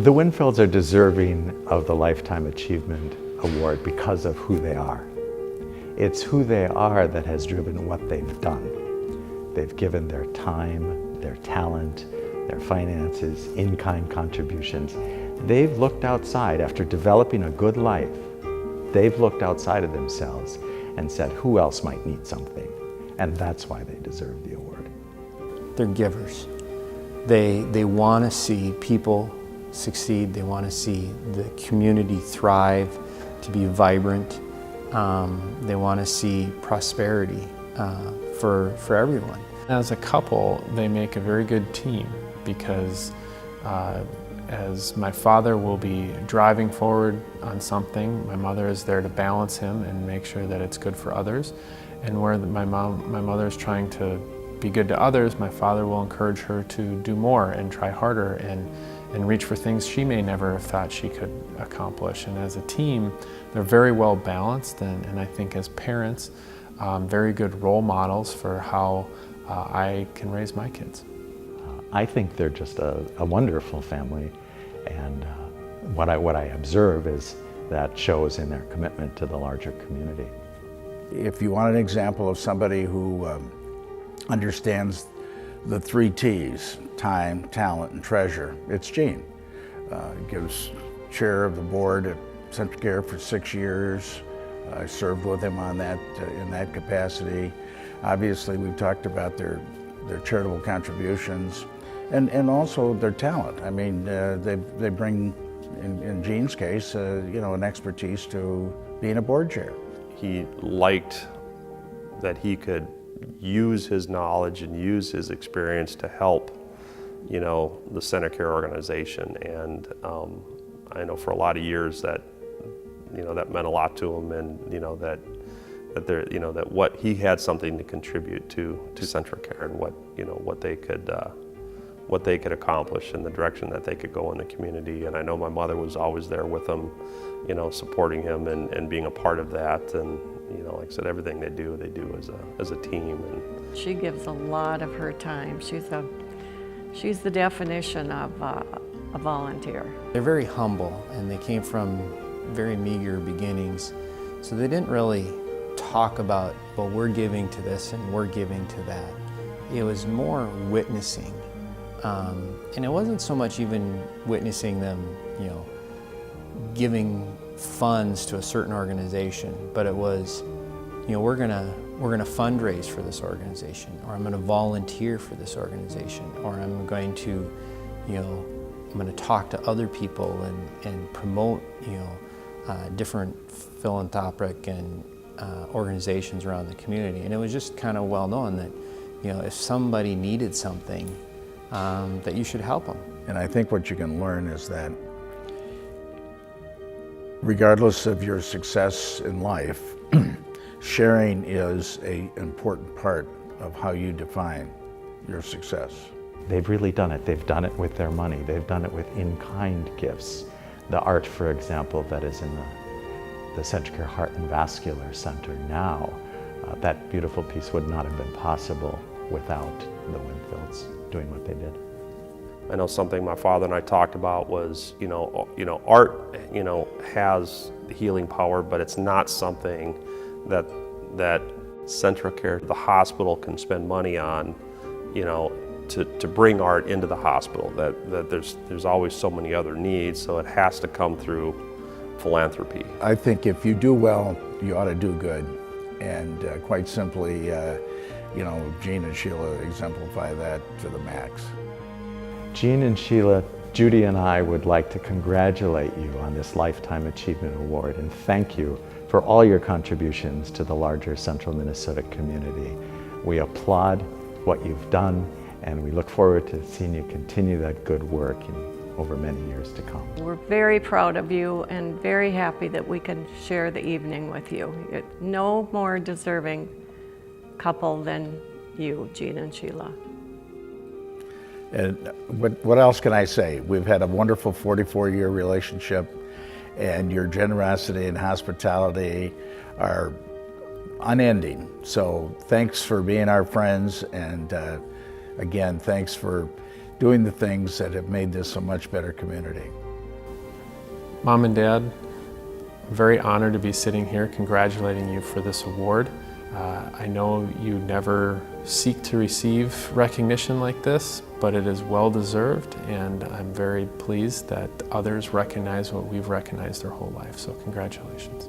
The Windfelds are deserving of the Lifetime Achievement Award because of who they are. It's who they are that has driven what they've done. They've given their time, their talent, their finances, in-kind contributions. They've looked outside after developing a good life. They've looked outside of themselves and said, who else might need something? And that's why they deserve the award. They're givers. They want to see people succeed. They want to see the community thrive, to be vibrant. They want to see prosperity for everyone. As a couple, they make a very good team because as my father will be driving forward on something, my mother is there to balance him and make sure that it's good for others. And where my mother is trying to be good to others, my father will encourage her to do more and try harder and reach for things she may never have thought she could accomplish. And as a team, they're very well balanced, and I think as parents, very good role models for how I can raise my kids. I think they're just a wonderful family, and what I observe is that shows in their commitment to the larger community. If you want an example of somebody who understands the 3 T's, time, talent, and treasure, it's Gene. Gives chair of the board at CentraCare for 6 years. I served with him on that in that capacity. Obviously, we've talked about their charitable contributions and also their talent. I mean, they bring, in Gene's case, you know, an expertise to being a board chair. He liked that he could use his knowledge and use his experience to help, you know, the CentraCare organization. And I know for a lot of years that, you know, that meant a lot to him, and you know that there, you know, that what he had something to contribute to CentraCare, and what, you know, what they could accomplish and the direction that they could go in the community. And I know my mother was always there with him, you know, supporting him and being a part of that. And you know, like I said, everything they do as a team. And she gives a lot of her time. She's the definition of a volunteer. They're very humble, and they came from very meager beginnings, so they didn't really talk about, well, we're giving to this and we're giving to that. It was more witnessing, and it wasn't so much even witnessing them, you know, giving funds to a certain organization, but it was, you know, we're gonna fundraise for this organization, or I'm gonna volunteer for this organization, or I'm going to, you know, I'm gonna talk to other people and promote, you know, different philanthropic and organizations around the community. And it was just kind of well known that, you know, if somebody needed something, that you should help them. And I think what you can learn is that regardless of your success in life, sharing is an important part of how you define your success. They've really done it. They've done it with their money. They've done it with in-kind gifts. The art, for example, that is in the CentraCare Heart and Vascular Center now, that beautiful piece would not have been possible without the Windfelds doing what they did. I know something my father and I talked about was, you know, art, you know, has healing power, but it's not something that CentraCare, the hospital, can spend money on, you know, to bring art into the hospital. That there's always so many other needs, so it has to come through philanthropy. I think if you do well, you ought to do good, and quite simply, you know, Gene and Sheelah exemplify that to the max. Gene and Sheelah, Judy and I would like to congratulate you on this Lifetime Achievement Award and thank you for all your contributions to the larger Central Minnesota community. We applaud what you've done, and we look forward to seeing you continue that good work over many years to come. We're very proud of you and very happy that we can share the evening with you. No more deserving couple than you, Gene and Sheelah. And what else can I say? We've had a wonderful 44-year relationship, and your generosity and hospitality are unending. So thanks for being our friends, and again, thanks for doing the things that have made this a much better community. Mom and Dad, I'm very honored to be sitting here congratulating you for this award. I know you never seek to receive recognition like this, but it is well deserved, and I'm very pleased that others recognize what we've recognized our whole life, so congratulations.